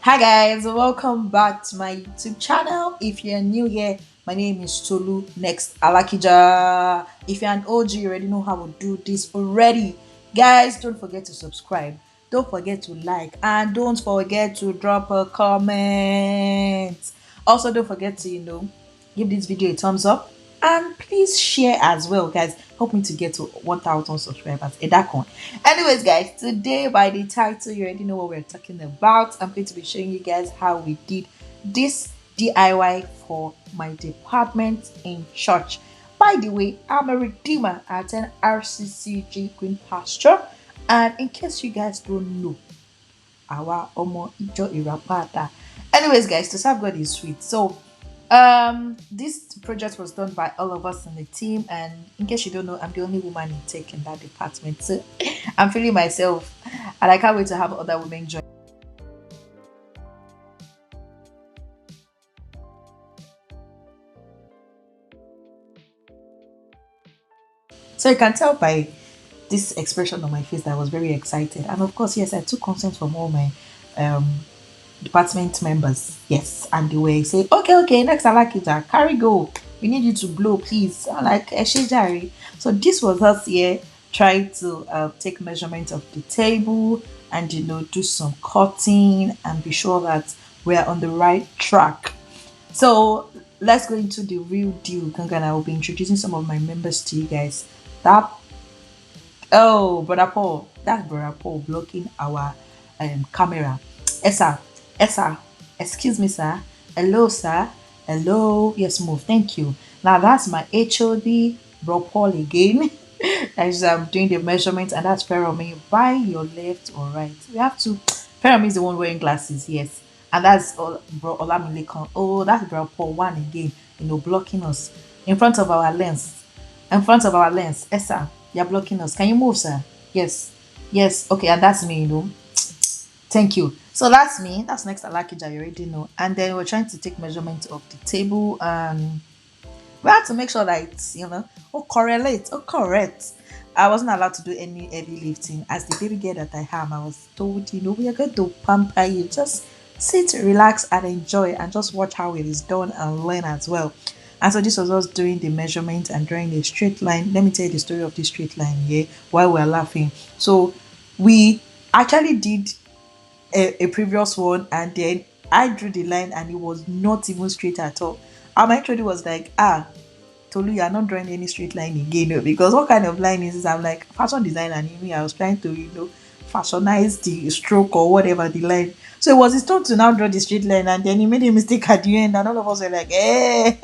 Hi guys, welcome back to my YouTube channel. If you're new here, my name is Tolu Next Alakija. If you're an OG, you already know how to do this already. Guys, don't forget to subscribe, don't forget to like, and don't forget to drop a comment. Also, don't forget to give this video a thumbs up and please share as well, guys. Help me to get to 1,000 subscribers. Edakon. Anyways, guys, today by the title, you already know what we're talking about. I'm going to be showing you guys how we did this DIY for my department in church. By the way, I'm a redeemer at an RCCG Green Pasture, and in case you guys don't know, our Omo Ijo Irapata. Anyways, guys, to serve God is sweet. So this project was done by all of us in the team, and in case you don't know, I'm the only woman in tech in that department. So I'm feeling myself, and I can't wait to have other women join. So you can tell by this expression on my face that I was very excited. And of course, yes, I took consent from all my um department members. Yes, and they were saying, okay, next I like it. Carry go. We need you to blow, please. I'm like, Eshejari. So this was us here trying to take measurement of the table and do some cutting and be sure that we're on the right track. So let's go into the real deal. Gangan, I will be introducing some of my members to you guys. That Oh, brother Paul, that's brother Paul blocking our camera. Esa, Esa, excuse me, sir. Hello, sir. Hello. Yes, move. Thank you. Now that's my HOD, bro Paul again. As I'm doing the measurement, and that's Ferromi. By your left or right? We have to. Ferromi is the one wearing glasses, yes. And that's all, bro Olamilekan. Oh, that's bro Paul one again. Blocking us in front of our lens. In front of our lens. Esa, you're blocking us. Can you move, sir? Yes. Yes. Okay, and that's me. Thank you. So that's me. That's next Alakija, you already know. And then we're trying to take measurement of the table, and we had to make sure that it's, correlate, correct. I wasn't allowed to do any heavy lifting. As the baby girl that I am, I was told, we are going to pamper you. Just sit, relax, and enjoy, and just watch how it is done and learn as well. And so this was us doing the measurement and drawing a straight line. Let me tell you the story of this straight line here while we're laughing. So we actually did a previous one, and then I drew the line and it was not even straight at all. And my introducer was like, Tolu, you are not drawing any straight line again, because what kind of line is this? I'm like, fashion designer, and I was trying to, fashionize the stroke or whatever the line. So it was his turn to now draw the straight line, and then he made a mistake at the end, and all of us were like, eh.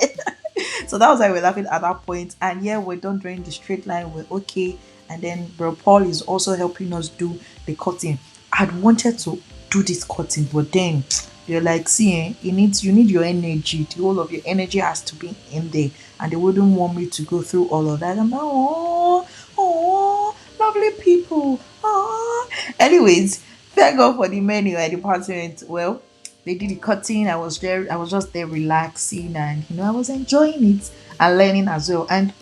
So that was why we're laughing at that point. And yeah, we're done drawing the straight line, we're okay. And then bro Paul is also helping us do the cutting. I'd wanted to do this cutting, but then you're like, see, you need your energy. The whole of your energy has to be in there, and they wouldn't want me to go through all of that. I'm like, oh, lovely people. Oh. Anyways, thank God for the menu at the department. Well, they did the cutting. I was there. I was just there relaxing, and I was enjoying it and learning as well. And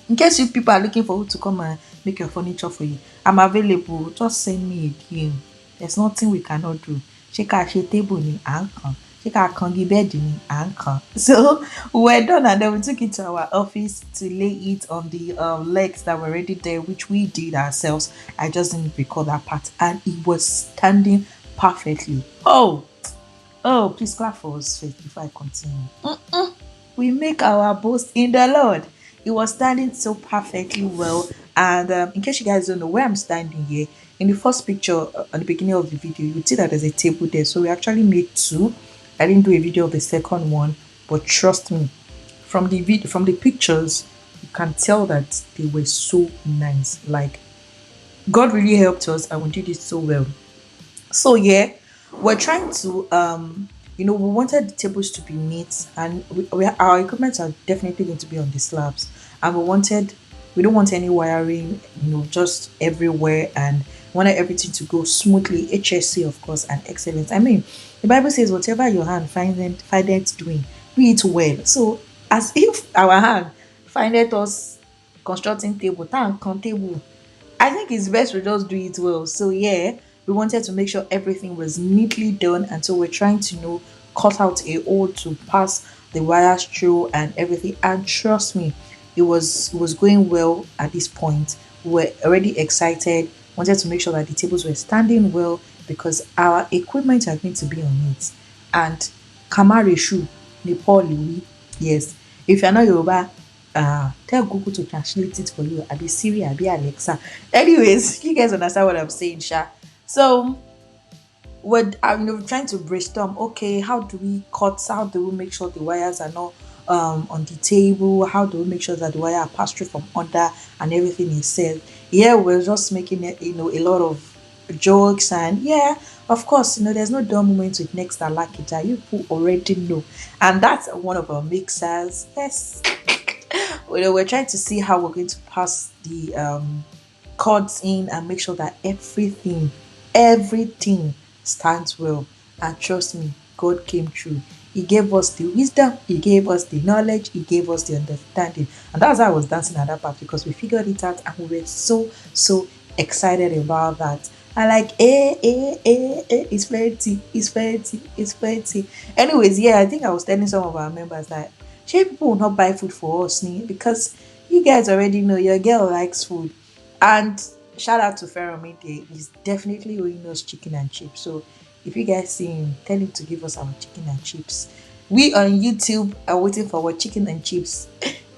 in case you people are looking for who to come and make your furniture for you, I'm available. Just send me a DM. There's nothing we cannot do. Ṣé ká ṣe table ni à ń kàn? Ṣé ká kangi bẹ́ẹ̀dì ni à ń kàn? So we're done, and then we took it to our office to lay it on the legs that were already there, which we did ourselves. I just didn't record that part, and it was standing perfectly. Oh, please clap for us first before I continue. We make our boast in the Lord. It was standing so perfectly well. And in case you guys don't know where I'm standing here, in the first picture at the beginning of the video, you would see that there's a table there. So we actually made two. I didn't do a video of the second one, but trust me, from the pictures, you can tell that they were so nice. Like God really helped us, and we did it so well. So yeah, we're trying to we wanted the tables to be neat, and our equipment are definitely going to be on the slabs, and we don't want any wiring, just everywhere, and wanted everything to go smoothly. HSC, of course, and excellence. I mean, the Bible says, whatever your hand findeth doing, do it well. So as if our hand findeth us constructing table, tank on table, I think it's best we just do it well. So yeah, We wanted to make sure everything was neatly done, and so we're trying to cut out a hole to pass the wires through and everything. And trust me, it was going well at this point. We were already excited, wanted to make sure that the tables were standing well because our equipment are going to be on it. And Kamareshu, Nepal, yes. If you're not Yoruba, tell Google to translate it for you. Abi Siri, Abi Alexa. Anyways, you guys understand what I'm saying, Sha. So we're trying to brainstorm. Okay, how do we cut? How do we make sure the wires are not on the table? How do we make sure that the wire are passed through from under and everything is said? Yeah, we're just making it, a lot of jokes, and yeah, of course, there's no dull moment with next Alakija. You people already know, and that's one of our mixers. Yes, we're trying to see how we're going to pass the chords in and make sure that everything stands well. And trust me, God came through. He gave us the wisdom, He gave us the knowledge, He gave us the understanding. And that's why I was dancing at that part, because we figured it out and we were so excited about that. I like, it's plenty, it's plenty, it's plenty. Anyways, yeah, I think I was telling some of our members that shey people will not buy food for us because you guys already know your girl likes food. And shout out to Ferromide, he's definitely owing us chicken and chips. So if you guys see him, tell him to give us our chicken and chips. We on YouTube are waiting for our chicken and chips.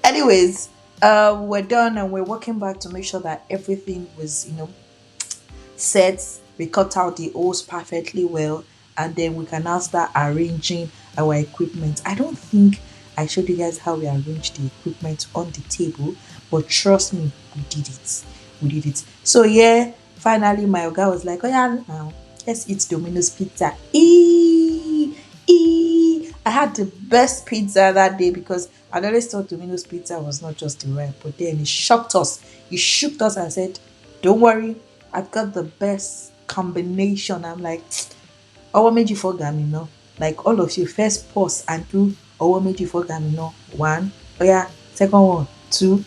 Anyways, we're done and we're working back to make sure that everything was, set. We cut out the holes perfectly well, and then we can now start arranging our equipment. I don't think I showed you guys how we arranged the equipment on the table, but trust me, we did it. We did it. So yeah, finally my guy was like, "Oh yeah, now let's eat Domino's pizza." I had the best pizza that day because I always thought Domino's pizza was not just the right, but then he shocked us. He shook us and said, "Don't worry, I've got the best combination." I'm like, "Owo meji for gamino." Like all of you, first pause and do Owo meji for gamino. One, oh yeah, second one, two.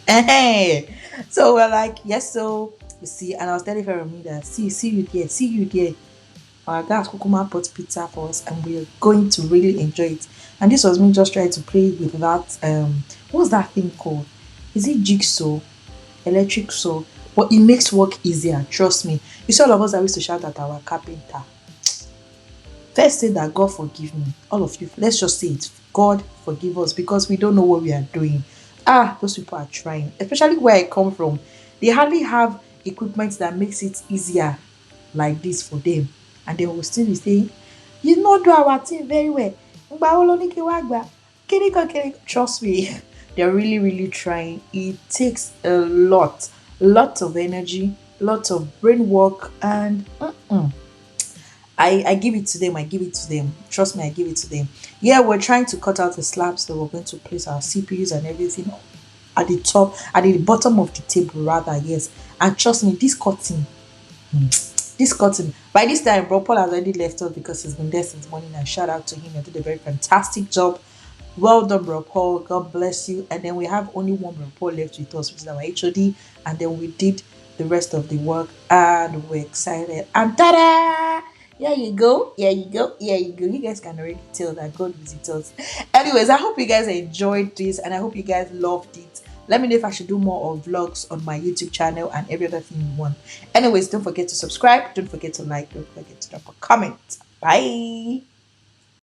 So we're like, yes, so you see, and I was telling Fermi that see you there, see you there. Our gas Kukuma bought pizza for us and we're going to really enjoy it. And this was me just trying to play with that what's that thing called? Is it jigsaw? Electric saw? But it makes work easier, trust me. You see all of us that used to shout at our carpenter. First say that God forgive me. All of you, let's just say it. God forgive us because we don't know what we are doing. Those people are trying, especially where I come from. They hardly have equipment that makes it easier like this for them. And they will still be saying, "You know, do our thing very well. Ngba wo lo ní kí wá gbà? Kíníkan, kíníkan." Trust me, they're really, really trying. It takes a lot of energy, lots of brain work, and I give it to them. I give it to them. Trust me, I give it to them. Yeah, we're trying to cut out the slabs that we're going to place our CPUs and everything at the top, at the bottom of the table, rather. Yes, and trust me, this curtain. By this time, Bro Paul has already left us because he's been there since morning. And shout out to him. He did a very fantastic job. Well done, Bro Paul. God bless you. And then we have only one Bro Paul left with us, which is our HOD. And then we did the rest of the work, and we're excited. And ta-da! Here you go. Here you go. Here you go. You guys can already tell that God visits us. Anyways, I hope you guys enjoyed this, and I hope you guys loved it. Let me know if I should do more of vlogs on my YouTube channel and every other thing you want. Anyways, don't forget to subscribe. Don't forget to like. Don't forget to drop a comment. Bye.